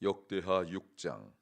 역대하 6장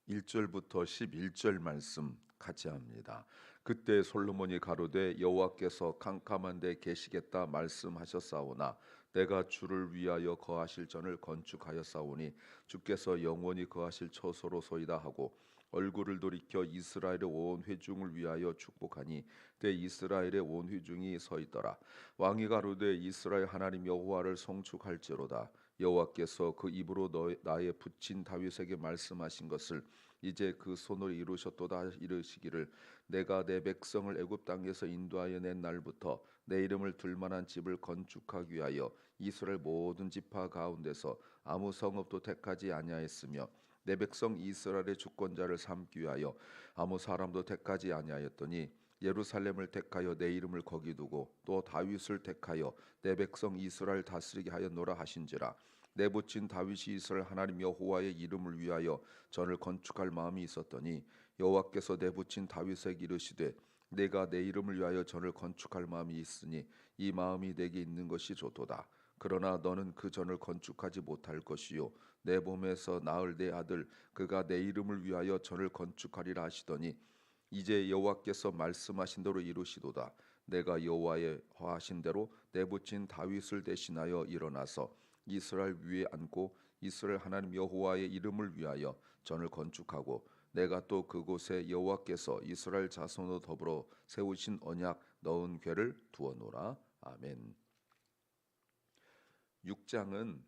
1절부터 11절 말씀 같이 합니다. 그때 솔로몬이 가로되 여호와께서 캄캄한 데 계시겠다 말씀하셨사오나 내가 주를 위하여 거하실 전을 건축하였사오니 주께서 영원히 거하실 처소로소이다 하고 얼굴을 돌이켜 이스라엘의 온 회중을 위하여 축복하니 때 이스라엘의 온 회중이 서 있더라. 왕이 가로되 이스라엘 하나님 여호와를 송축할지로다. 여호와께서 그 입으로 나의 붙인 다윗에게 말씀하신 것을 이제 그 손으로 이루셨도다. 이르시기를 내가 내 백성을 애굽 땅에서 인도하여 낸 날부터 내 이름을 둘만한 집을 건축하기 위하여 이스라엘 모든 지파 가운데서 아무 성읍도 택하지 아니하였으며 내 백성 이스라엘의 주권자를 삼기 위하여 아무 사람도 택하지 아니하였더니 예루살렘을 택하여 내 이름을 거기 두고 또 다윗을 택하여 내 백성 이스라엘 다스리게 하였노라 하신지라. 내붙인 다윗이 이스라엘 하나님 여호와의 이름을 위하여 전을 건축할 마음이 있었더니 여호와께서 내붙인 다윗에게 이르시되 내가 내 이름을 위하여 전을 건축할 마음이 있으니 이 마음이 내게 있는 것이 좋도다. 그러나 너는 그 전을 건축하지 못할 것이요 내 몸에서 낳을 내 아들 그가 내 이름을 위하여 전을 건축하리라 하시더니 이제 여호와께서 말씀하신 대로 이루시도다. 내가 여호와의 허하신 대로 내붙인 다윗을 대신하여 일어나서 이스라엘 위에 앉고 이스라엘 하나님 여호와의 이름을 위하여 전을 건축하고 내가 또 그곳에 여호와께서 이스라엘 자손으로 더불어 세우신 언약 넣은 궤를 두어노라. 아멘. 6장은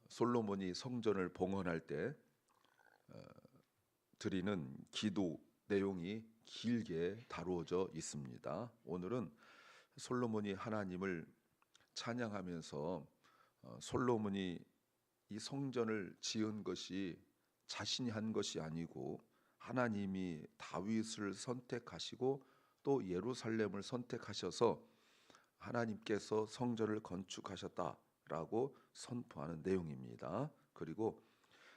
솔로몬이 성전을 봉헌할 때 드리는 기도 내용이 길게 다루어져 있습니다. 오늘은 솔로몬이 하나님을 찬양하면서 솔로몬이 이 성전을 지은 것이 자신이 한 것이 아니고 하나님이 다윗을 선택하시고 또 예루살렘을 선택하셔서 하나님께서 성전을 건축하셨다라고 선포하는 내용입니다. 그리고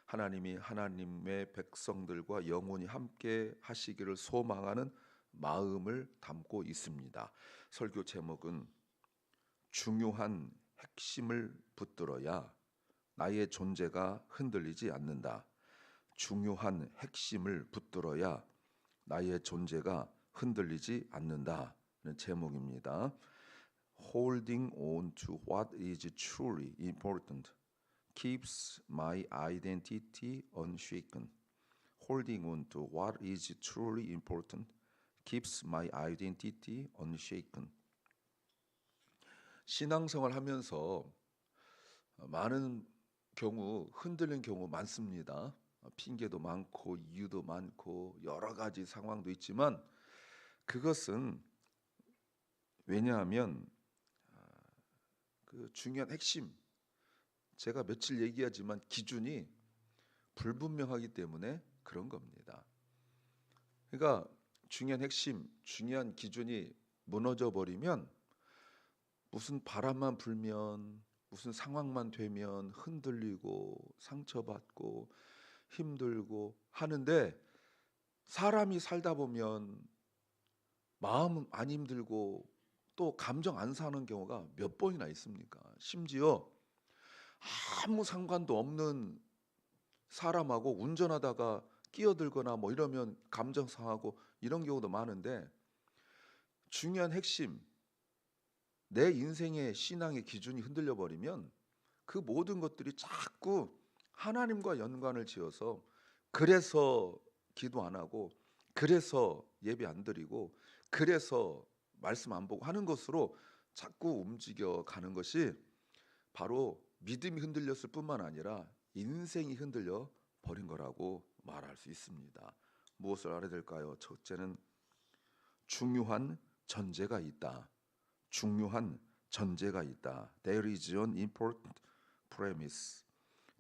하나님이 하나님의 백성들과 영원히 함께 하시기를 소망하는 마음을 담고 있습니다. 설교 제목은 중요한 핵심을 붙들어야 나의 존재가 흔들리지 않는다. 중요한 핵심을 붙들어야 나의 존재가 흔들리지 않는다는 제목입니다. Holding on to what is truly important keeps my identity unshaken. Holding on to what is truly important keeps my identity unshaken. 신앙생활 하면서 많은 경우 흔들린 경우 많습니다. 핑계도 많고 이유도 많고 여러 가지 상황도 있지만 그것은 왜냐하면 그 중요한 핵심 제가 며칠 얘기하지만 기준이 불분명하기 때문에 그런 겁니다. 그러니까 중요한 핵심, 중요한 기준이 무너져 버리면 무슨 바람만 불면 무슨 상황만 되면 흔들리고 상처받고 힘들고 하는데 사람이 살다 보면 마음은 안 힘들고 또 감정 안 사는 경우가 몇 번이나 있습니까? 심지어 아무 상관도 없는 사람하고 운전하다가 끼어들거나 뭐 이러면 감정 상하고 이런 경우도 많은데 중요한 핵심 내 인생의 신앙의 기준이 흔들려 버리면 그 모든 것들이 자꾸 하나님과 연관을 지어서 그래서 기도 안 하고 그래서 예배 안 드리고 그래서 말씀 안 보고 하는 것으로 자꾸 움직여 가는 것이 바로 믿음이 흔들렸을 뿐만 아니라 인생이 흔들려 버린 거라고 말할 수 있습니다. 무엇을 알아야 될까요? 첫째는 중요한 전제가 있다. 중요한 전제가 있다. There is an important premise.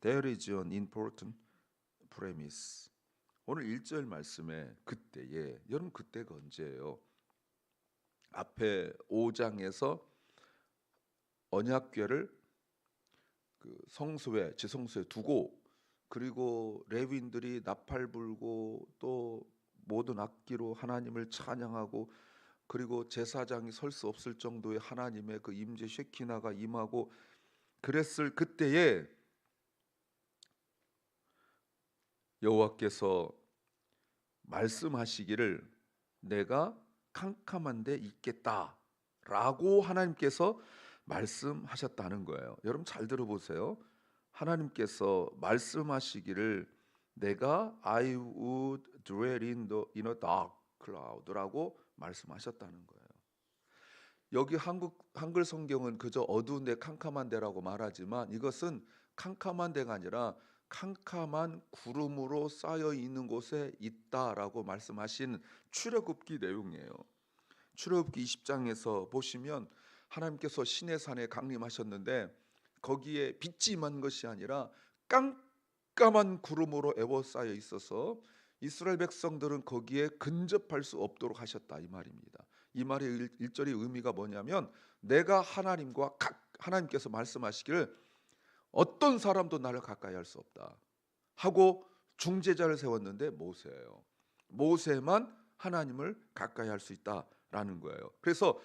There is an important premise. 오늘 1절 말씀에 그때에 여러분 그때가 언제예요? 앞에 5장에서 언약궤를 그 성소에 지성소에 두고 그리고 레위인들이 나팔 불고 또 모든 악기로 하나님을 찬양하고 그리고 제사장이 설 수 없을 정도의 하나님의 그 임재 쉐키나가 임하고 그랬을 그때에 여호와께서 말씀하시기를 내가 캄캄한 데 있겠다라고 하나님께서 말씀하셨다는 거예요. 여러분 잘 들어보세요. 하나님께서 말씀하시기를 내가 I would dwell in a dark cloud라고 말씀하셨다는 거예요. 여기 한글 성경은 그저 어두운 데 캄캄한 데라고 말하지만 이것은 캄캄한 데가 아니라 캄캄한 구름으로 쌓여 있는 곳에 있다라고 말씀하신 출애굽기 내용이에요. 출애굽기 20장에서 보시면 하나님께서 시내산에 강림하셨는데 거기에 빛이 임한 것이 아니라 깜깜한 구름으로 에워싸여 있어서 이스라엘 백성들은 거기에 근접할 수 없도록 하셨다 이 말입니다. 이 말의 일절의 의미가 뭐냐면 내가 하나님께서 말씀하시기를 어떤 사람도 나를 가까이 할 수 없다 하고 중재자를 세웠는데 모세예요. 모세만 하나님을 가까이 할 수 있다라는 거예요. 그래서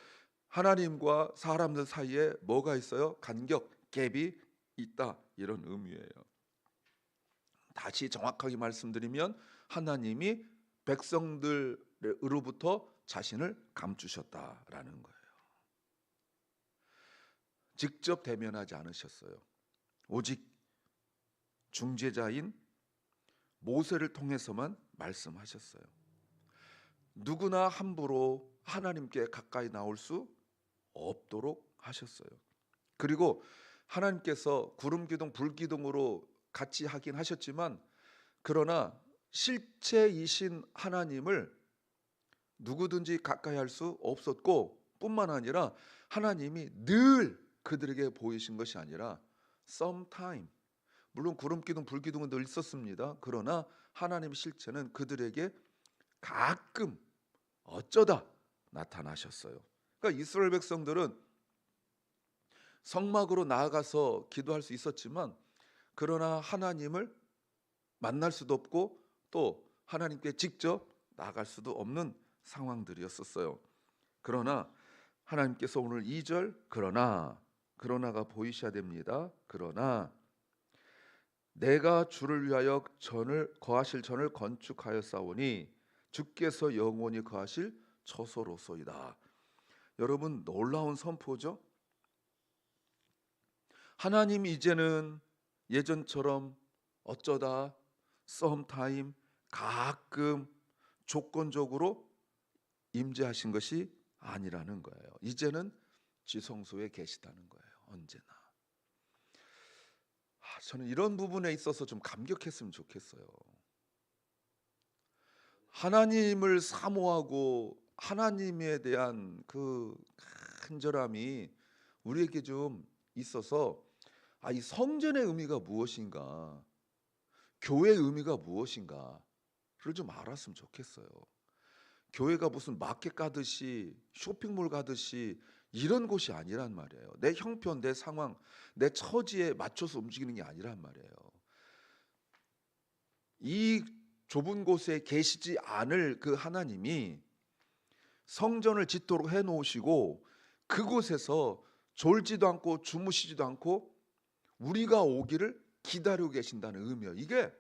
하나님과 사람들 사이에 뭐가 있어요? 간격, 갭이 있다 이런 의미예요. 다시 정확하게 말씀드리면 하나님이 백성들으로부터 자신을 감추셨다라는 거예요. 직접 대면하지 않으셨어요. 오직 중재자인 모세를 통해서만 말씀하셨어요. 누구나 함부로 하나님께 가까이 나올 수 없도록 하셨어요. 그리고 하나님께서 구름 기둥 불 기둥으로 같이 하긴 하셨지만 그러나 실체이신 하나님을 누구든지 가까이 할 수 없었고 뿐만 아니라 하나님이 늘 그들에게 보이신 것이 아니라 sometime, 물론 구름 기둥 불 기둥은 늘 있었습니다. 그러나 하나님의 실체는 그들에게 가끔 어쩌다 나타나셨어요. 그러니까 이스라엘 백성들은 성막으로 나아가서 기도할 수 있었지만 그러나 하나님을 만날 수도 없고 또 하나님께 직접 나아갈 수도 없는 상황들이었었어요. 그러나 하나님께서 오늘 2절 그러나가 보이셔야 됩니다. 그러나 내가 주를 위하여 거하실 전을 건축하였사오니 주께서 영원히 거하실 처소로소이다. 여러분 놀라운 선포죠. 하나님이 이제는 예전처럼 어쩌다 sometime 가끔 조건적으로 임재하신 것이 아니라는 거예요. 이제는 지성소에 계시다는 거예요. 언제나. 저는 이런 부분에 있어서 좀 감격했으면 좋겠어요. 하나님을 사모하고 하나님에 대한 그 간절함이 우리에게 좀 있어서 이 성전의 의미가 무엇인가, 교회의 의미가 무엇인가를 좀 알았으면 좋겠어요. 교회가 무슨 마켓 가듯이 쇼핑몰 가듯이 이런 곳이 아니란 말이에요. 내 형편, 내 상황, 내 처지에 맞춰서 움직이는 게 아니란 말이에요. 이 좁은 곳에 계시지 않을 그 하나님이 성전을 짓도록 해놓으시고 그곳에서 졸지도 않고 주무시지도 않고 우리가 오기를 기다리고 계신다는 의미예요. 이게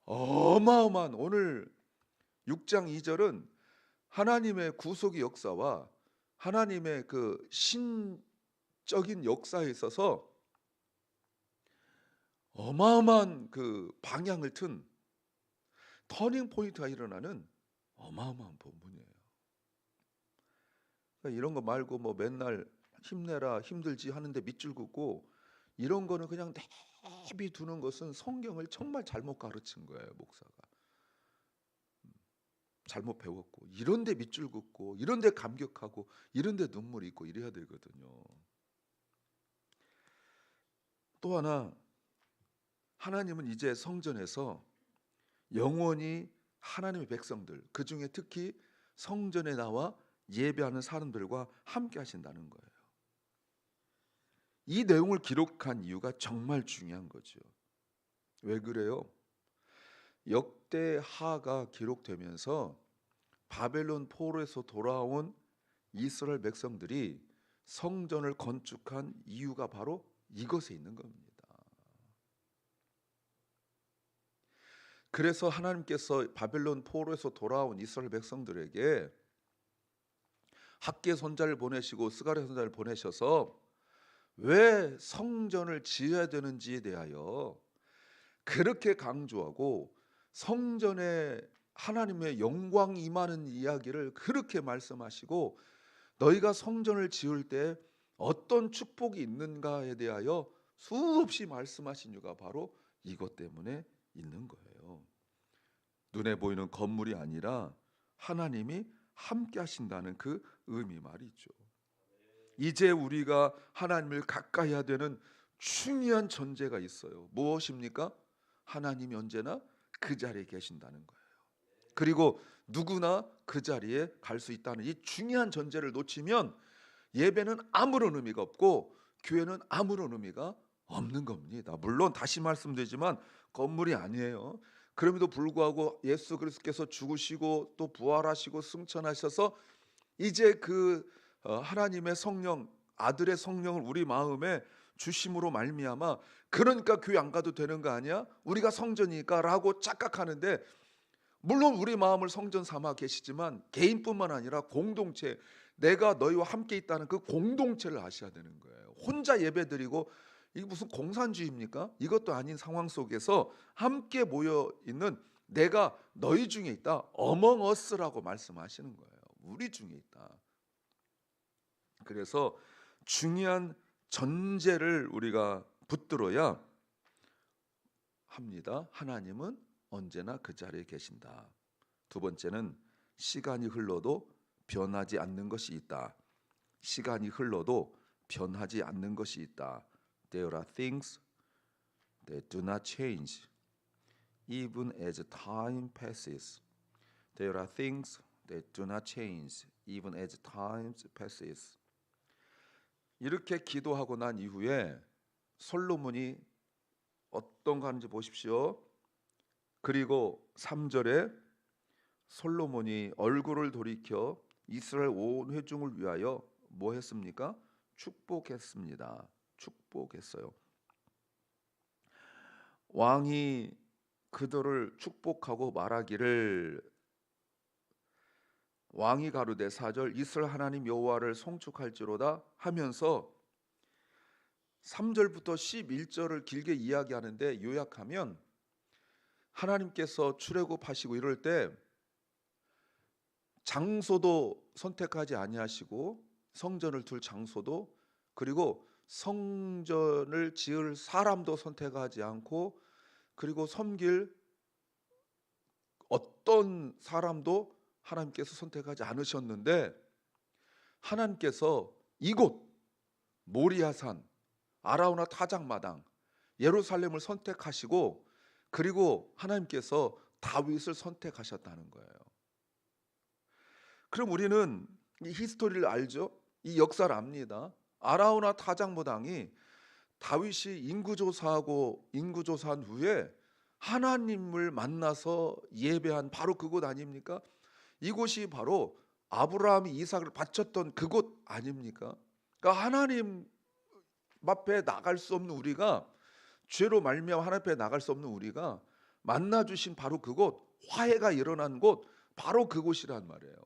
어마어마한, 오늘 6장 2절은 하나님의 구속의 역사와 하나님의 그 신적인 역사에 있어서 어마어마한 그 방향을 튼 터닝 포인트가 일어나는 어마어마한 본문이에요. 그러니까 이런 거 말고 뭐 맨날 힘내라 힘들지 하는데 밑줄 긋고 이런 거는 그냥 내비 두는 것은 성경을 정말 잘못 가르친 거예요. 목사가 잘못 배웠고 이런 데 밑줄 긋고 이런 데 감격하고 이런 데 눈물이 있고 이래야 되거든요. 또 하나, 하나님은 이제 성전에서 영원히 하나님의 백성들, 그 중에 특히 성전에 나와 예배하는 사람들과 함께 하신다는 거예요. 이 내용을 기록한 이유가 정말 중요한 거죠. 왜 그래요? 역대하가 기록되면서 바벨론 포로에서 돌아온 이스라엘 백성들이 성전을 건축한 이유가 바로 이것에 있는 겁니다. 그래서 하나님께서 바벨론 포로에서 돌아온 이스라엘 백성들에게 학개 손자를 보내시고 스가랴 손자를 보내셔서 왜 성전을 지어야 되는지에 대하여 그렇게 강조하고 성전에 하나님의 영광이 임하는 이야기를 그렇게 말씀하시고 너희가 성전을 지을 때 어떤 축복이 있는가에 대하여 수없이 말씀하신 이유가 바로 이것 때문에 있는 거예요. 눈에 보이는 건물이 아니라 하나님이 함께 하신다는 그 의미 말이죠. 이제 우리가 하나님을 가까이 해야 되는 중요한 전제가 있어요. 무엇입니까? 하나님이 언제나 그 자리에 계신다는 거예요. 그리고 누구나 그 자리에 갈 수 있다는 이 중요한 전제를 놓치면 예배는 아무런 의미가 없고 교회는 아무런 의미가 없는 겁니다. 물론 다시 말씀드리지만 건물이 아니에요. 그럼에도 불구하고 예수 그리스도께서 죽으시고 또 부활하시고 승천하셔서 이제 그 하나님의 성령, 아들의 성령을 우리 마음에 주심으로 말미암아 그러니까 교회 안 가도 되는 거 아니야? 우리가 성전이니까라고 착각하는데 물론 우리 마음을 성전 삼아 계시지만 개인뿐만 아니라 공동체, 내가 너희와 함께 있다는 그 공동체를 아셔야 되는 거예요. 혼자 예배드리고 이게 무슨 공산주의입니까? 이것도 아닌 상황 속에서 함께 모여 있는 내가 너희 중에 있다. among us라고 말씀하시는 거예요. 우리 중에 있다. 그래서 중요한 전제를 우리가 붙들어야 합니다. 하나님은 언제나 그 자리에 계신다. 두 번째는 시간이 흘러도 변하지 않는 것이 있다. 시간이 흘러도 변하지 않는 것이 있다. There are things that do not change even as time passes. There are things that do not change even as time passes. 이렇게 기도하고 난 이후에 솔로몬이 어떤 거 하는지 보십시오. 그리고 3절에 솔로몬이 얼굴을 돌이켜 이스라엘 온 회중을 위하여 뭐 했습니까? 축복했습니다. 축복했어요. 왕이 그들을 축복하고 말하기를 왕이 가로되 4절 이스라엘 하나님 여호와를 송축할지로다 하면서 3절부터 11절을 길게 이야기하는데 요약하면 하나님께서 출애굽하시고 이럴 때 장소도 선택하지 아니하시고 성전을 둘 장소도 그리고 성전을 지을 사람도 선택하지 않고 그리고 섬길 어떤 사람도 하나님께서 선택하지 않으셨는데 하나님께서 이곳 모리아산 아라우나 타작마당 예루살렘을 선택하시고 그리고 하나님께서 다윗을 선택하셨다는 거예요. 그럼 우리는 이 히스토리를 알죠? 이 역사를 압니다. 아라우나 타작마당이 다윗이 인구조사하고 인구조사한 후에 하나님을 만나서 예배한 바로 그곳 아닙니까? 이곳이 바로 아브라함이 이삭을 바쳤던 그곳 아닙니까? 그러니까 하나님 앞에 나갈 수 없는 우리가 죄로 말미암아 하나님 앞에 나갈 수 없는 우리가 만나 주신 바로 그곳 화해가 일어난 곳 바로 그곳이란 말이에요.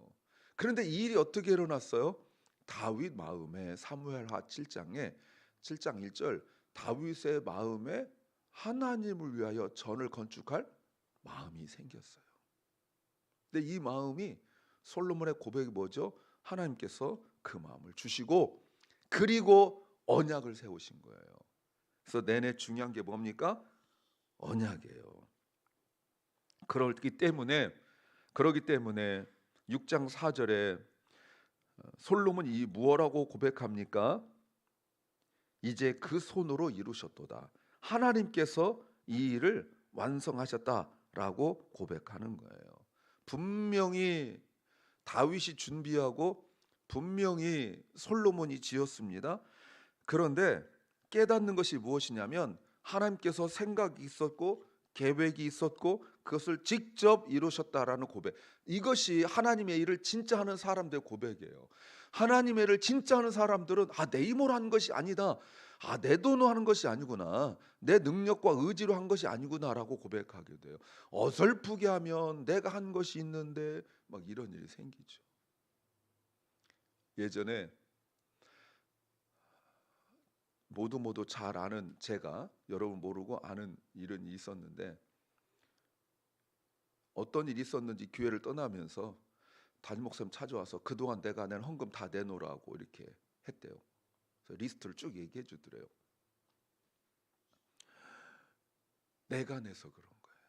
그런데 이 일이 어떻게 일어났어요? 다윗 마음에 사무엘하 7장 1절 다윗의 마음에 하나님을 위하여 전을 건축할 마음이 생겼어요. 근데 이 마음이 솔로몬의 고백이 뭐죠? 하나님께서 그 마음을 주시고 그리고 언약을 세우신 거예요. 그래서 내내 중요한 게 뭡니까? 언약이에요. 그러기 때문에 6장 4절에 솔로몬이 무엇라고 고백합니까? 이제 그 손으로 이루셨도다. 하나님께서 이 일을 완성하셨다라고 고백하는 거예요. 분명히 다윗이 준비하고 분명히 솔로몬이 지었습니다. 그런데 깨닫는 것이 무엇이냐면 하나님께서 생각이 있었고 계획이 있었고 그것을 직접 이루셨다라는 고백. 이것이 하나님의 일을 진짜 하는 사람들의 고백이에요. 하나님의 일을 진짜 하는 사람들은 내 힘으로 한 것이 아니다. 아, 내 돈으로 하는 것이 아니구나. 내 능력과 의지로 한 것이 아니구나라고 고백하게 돼요. 어설프게 하면 내가 한 것이 있는데 막 이런 일이 생기죠. 예전에 모두 잘 아는, 제가 여러분 모르고 아는 이런 일이 있었는데, 어떤 일이 있었는지 교회를 떠나면서 담임 목사님 찾아와서 그동안 내가 낸 헌금 다 내놓으라고 이렇게 했대요. 그래서 리스트를 쭉 얘기해 주더래요. 내가 내서 그런 거예요.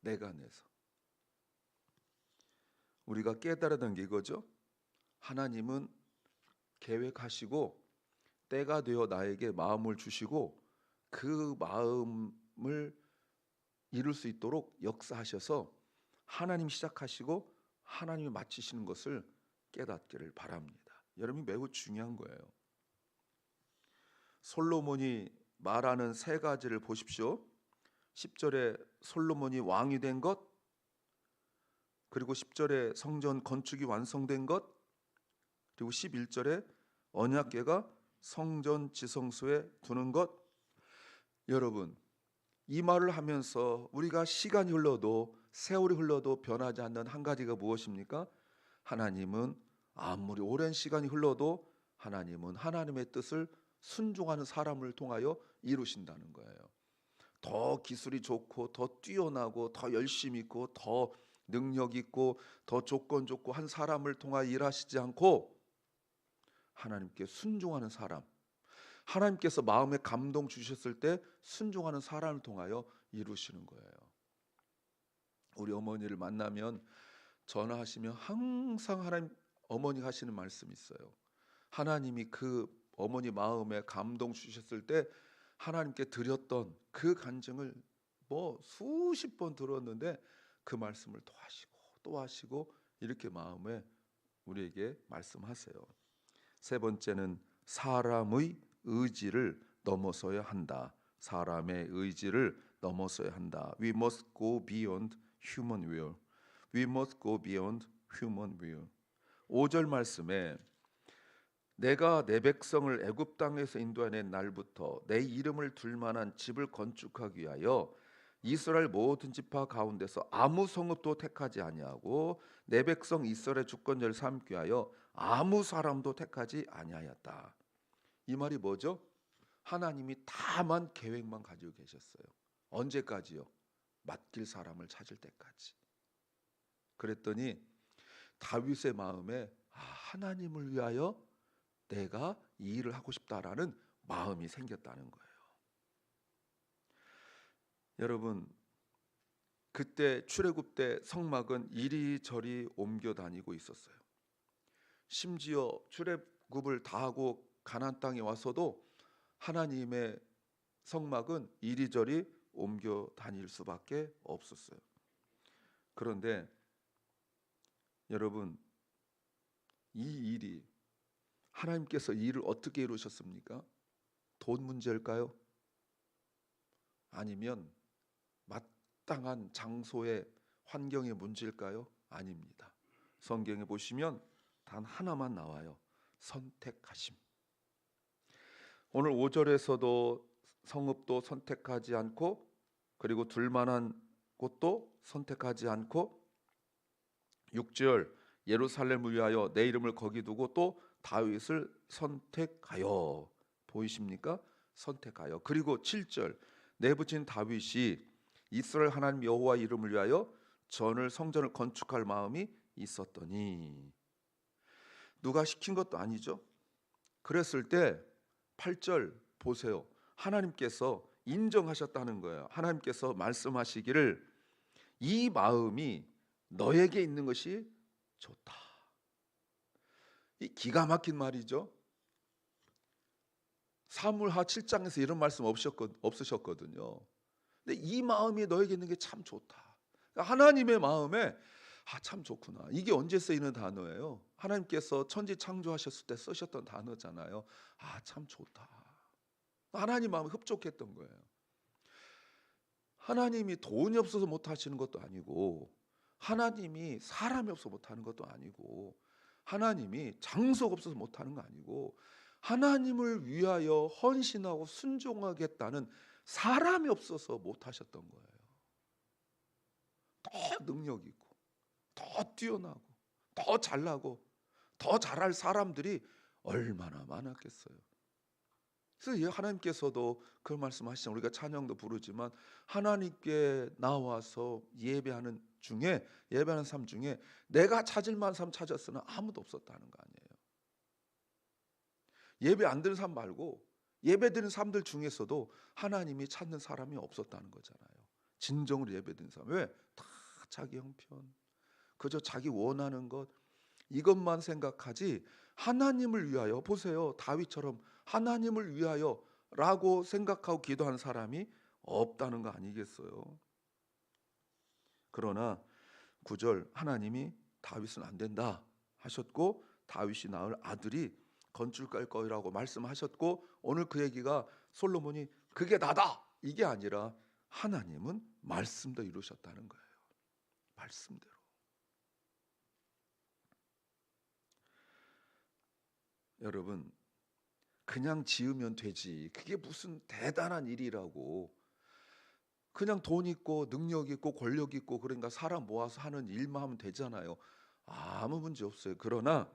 내가 내서. 우리가 깨달아야 되는 게 이거죠. 하나님은 계획하시고 때가 되어 나에게 마음을 주시고 그 마음을 이룰 수 있도록 역사하셔서 하나님이 시작하시고 하나님이 마치시는 것을 깨닫기를 바랍니다. 여러분이 매우 중요한 거예요. 솔로몬이 말하는 세 가지를 보십시오. 10절에 솔로몬이 왕이 된 것, 그리고 10절에 성전 건축이 완성된 것, 그리고 11절에 언약궤가 성전 지성소에 두는 것. 여러분, 이 말을 하면서 우리가 시간이 흘러도 세월이 흘러도 변하지 않는 한 가지가 무엇입니까? 하나님은 아무리 오랜 시간이 흘러도 하나님은 하나님의 뜻을 순종하는 사람을 통하여 이루신다는 거예요. 더 기술이 좋고 더 뛰어나고 더 열심히 있고 더 능력 있고 더 조건 좋고 한 사람을 통하여 일하시지 않고 하나님께 순종하는 사람, 하나님께서 마음에 감동 주셨을 때 순종하는 사람을 통하여 이루시는 거예요. 우리 어머니를 만나면 전화하시면 항상 하나님, 어머니가 하시는 말씀이 있어요. 하나님이 그 어머니 마음에 감동 주셨을 때 하나님께 드렸던 그 간증을 수십 번 들었는데 그 말씀을 또 하시고 또 하시고 이렇게 마음에 우리에게 말씀하세요. 세 번째는 사람의 의지를 넘어서야 한다. 사람의 의지를 넘어서야 한다. We must go beyond human will. We must go beyond human will. 5절 말씀에 내가 내 백성을 애굽 땅에서 인도해낸 날부터 내 이름을 둘 만한 집을 건축하기 위하여 이스라엘 모든 지파 가운데서 아무 성읍도 택하지 아니하고 내 백성 이스라엘 주권자를 삼기 위하여 아무 사람도 택하지 아니하였다. 이 말이 뭐죠? 하나님이 다만 계획만 가지고 계셨어요. 언제까지요? 맡길 사람을 찾을 때까지. 그랬더니 다윗의 마음에 하나님을 위하여 내가 이 일을 하고 싶다라는 마음이 생겼다는 거예요. 여러분, 그때 출애굽 때 성막은 이리저리 옮겨 다니고 있었어요. 심지어 출애굽을 다 하고 가나안 땅에 와서도 하나님의 성막은 이리저리 옮겨 다닐 수밖에 없었어요. 그런데 여러분, 이 일이 하나님께서 이 일을 어떻게 이루셨습니까? 돈 문제일까요? 아니면 마땅한 장소의 환경의 문제일까요? 아닙니다. 성경에 보시면 단 하나만 나와요. 선택하심. 오늘 5절에서도 성읍도 선택하지 않고 그리고 둘만한 곳도 선택하지 않고 6절 예루살렘을 위하여 내 이름을 거기 두고 또 다윗을 선택하여. 보이십니까? 선택하여. 그리고 7절 내부친 다윗이 이스라엘 하나님 여호와 이름을 위하여 성전을 건축할 마음이 있었더니. 누가 시킨 것도 아니죠. 그랬을 때 8절 보세요. 하나님께서 인정하셨다는 거예요. 하나님께서 말씀하시기를 이 마음이 너에게 있는 것이 좋다. 이 기가 막힌 말이죠. 사무엘하 7장에서 이런 말씀 없으셨거든요. 근데 이 마음이 너에게 있는 게 참 좋다. 그러니까 하나님의 마음에 참 좋구나. 이게 언제 쓰이는 단어예요? 하나님께서 천지 창조하셨을 때 쓰셨던 단어잖아요. 참 좋다. 하나님 마음이 흡족했던 거예요. 하나님이 돈이 없어서 못하시는 것도 아니고 하나님이 사람이 없어서 못하는 것도 아니고 하나님이 장소가 없어서 못하는 거 아니고 하나님을 위하여 헌신하고 순종하겠다는 사람이 없어서 못하셨던 거예요. 더 능력 있고 더 뛰어나고 더 잘나고 더 잘할 사람들이 얼마나 많았겠어요. 그래서 하나님께서도 그 말씀하시잖아요. 우리가 찬양도 부르지만 하나님께 나와서 예배하는 삶 중에 내가 찾을 만한 삶 찾았으나 아무도 없었다는 거 아니에요. 예배 안 드는 사람 말고 예배 드리는 사람들 중에서도 하나님이 찾는 사람이 없었다는 거잖아요. 진정으로 예배 드리는 사람. 왜? 다 자기 형편, 그저 자기 원하는 것 이것만 생각하지 하나님을 위하여, 보세요, 다윗처럼 하나님을 위하여라고 생각하고 기도하는 사람이 없다는 거 아니겠어요? 그러나 9절 하나님이 다윗은 안 된다 하셨고 다윗이 낳을 아들이 건축할 거라고 말씀하셨고 오늘 그 얘기가 솔로몬이 그게 나다 이게 아니라 하나님은 말씀도 이루셨다는 거예요. 말씀대로. 여러분, 그냥 지으면 되지. 그게 무슨 대단한 일이라고. 그냥 돈 있고 능력 있고 권력 있고 그러니까 사람 모아서 하는 일만 하면 되잖아요. 아무 문제 없어요. 그러나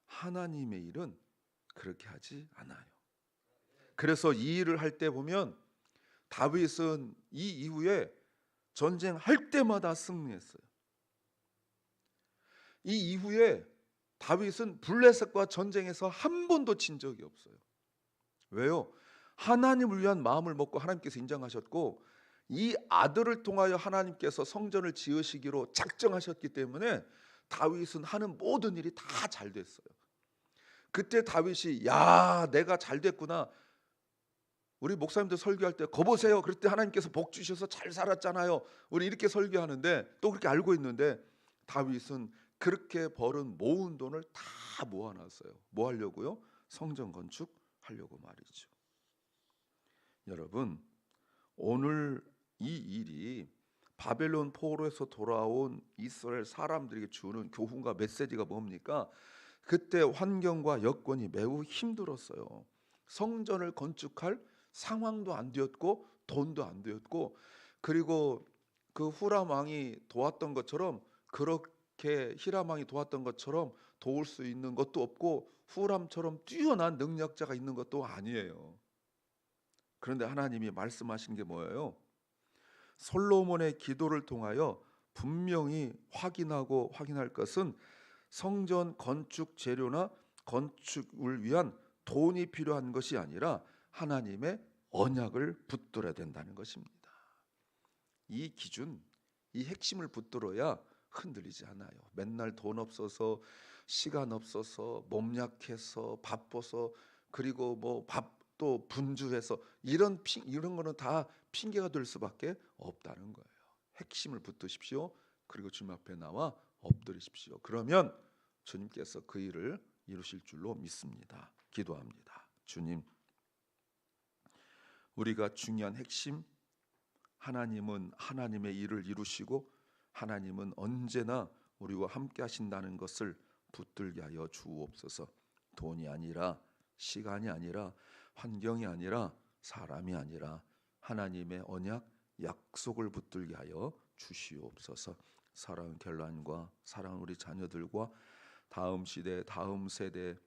하나님의 일은 그렇게 하지 않아요. 그래서 이 일을 할 때 보면 다윗은 이 이후에 전쟁할 때마다 승리했어요. 이 이후에 다윗은 블레셋과 전쟁에서 한 번도 진 적이 없어요. 왜요? 하나님을 위한 마음을 먹고 하나님께서 인정하셨고 이 아들을 통하여 하나님께서 성전을 지으시기로 작정하셨기 때문에 다윗은 하는 모든 일이 다 잘 됐어요. 그때 다윗이 야 내가 잘 됐구나. 우리 목사님들 설교할 때 거 보세요. 그럴 때 하나님께서 복 주셔서 잘 살았잖아요. 우리 이렇게 설교하는데 또 그렇게 알고 있는데 다윗은 그렇게 벌은 모은 돈을 다 모아놨어요. 뭐 하려고요? 성전 건축하려고 말이죠. 여러분 오늘 이 일이 바벨론 포로에서 돌아온 이스라엘 사람들에게 주는 교훈과 메시지가 뭡니까? 그때 환경과 여건이 매우 힘들었어요. 성전을 건축할 상황도 안 되었고 돈도 안 되었고 그리고 그 후람 왕이 도왔던 것처럼 그렇게 히람 왕이 도왔던 것처럼 도울 수 있는 것도 없고 후람처럼 뛰어난 능력자가 있는 것도 아니에요. 그런데 하나님이 말씀하신 게 뭐예요? 솔로몬의 기도를 통하여 분명히 확인할 것은 성전 건축 재료나 건축을 위한 돈이 필요한 것이 아니라 하나님의 언약을 붙들어야 된다는 것입니다. 이 기준, 이 핵심을 붙들어야 흔들리지 않아요. 맨날 돈 없어서 시간 없어서 몸 약해서 바빠서 그리고 뭐 밥도 분주해서 이런 거는 다 핑계가 될 수밖에 없다는 거예요. 핵심을 붙드십시오. 그리고 주님 앞에 나와 엎드리십시오. 그러면 주님께서 그 일을 이루실 줄로 믿습니다. 기도합니다. 주님, 우리가 중요한 핵심, 하나님은 하나님의 일을 이루시고 하나님은 언제나 우리와 함께 하신다는 것을 붙들게 하여 주옵소서. 돈이 아니라 시간이 아니라 환경이 아니라 사람이 아니라 하나님의 언약 약속을 붙들게 하여 주시옵소서. 사랑하는 결란과 사랑하는 우리 자녀들과 다음 시대 다음 세대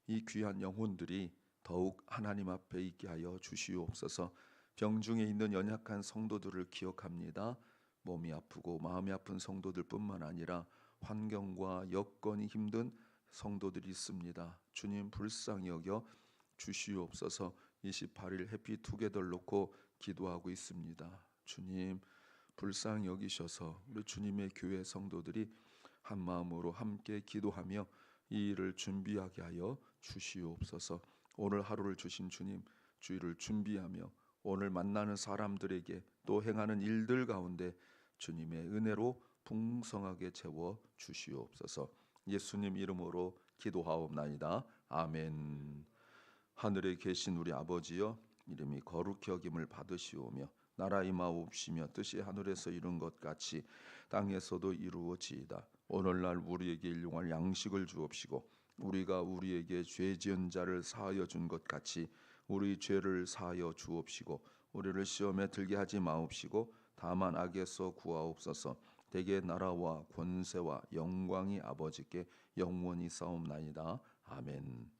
이 귀한 영혼들이 더욱 하나님 앞에 있게 하여 주시옵소서. 병중에 있는 연약한 성도들을 기억합니다. 몸이 아프고 마음이 아픈 성도들뿐만 아니라 환경과 여건이 힘든 성도들이 있습니다. 주님 불쌍히 여겨 주시옵소서. 28일 해피투게더를 놓고 기도하고 있습니다. 주님 불쌍히 여기셔서 우리 주님의 교회 성도들이 한 마음으로 함께 기도하며 이 일을 준비하게 하여 주시옵소서. 오늘 하루를 주신 주님, 주일을 준비하며 오늘 만나는 사람들에게 또 행하는 일들 가운데 주님의 은혜로 풍성하게 채워 주시옵소서. 예수님 이름으로 기도하옵나이다. 아멘. 하늘에 계신 우리 아버지여, 이름이 거룩히 여김을 받으시오며 나라 임하옵시며 뜻이 하늘에서 이룬 것 같이 땅에서도 이루어지이다. 오늘날 우리에게 일용할 양식을 주옵시고 우리가 우리에게 죄 지은 자를 사하여 준 것 같이 우리 죄를 사하여 주옵시고 우리를 시험에 들게 하지 마옵시고 다만 악에서 구하옵소서. 대개 나라와 권세와 영광이 아버지께 영원히 싸움나이다. 아멘.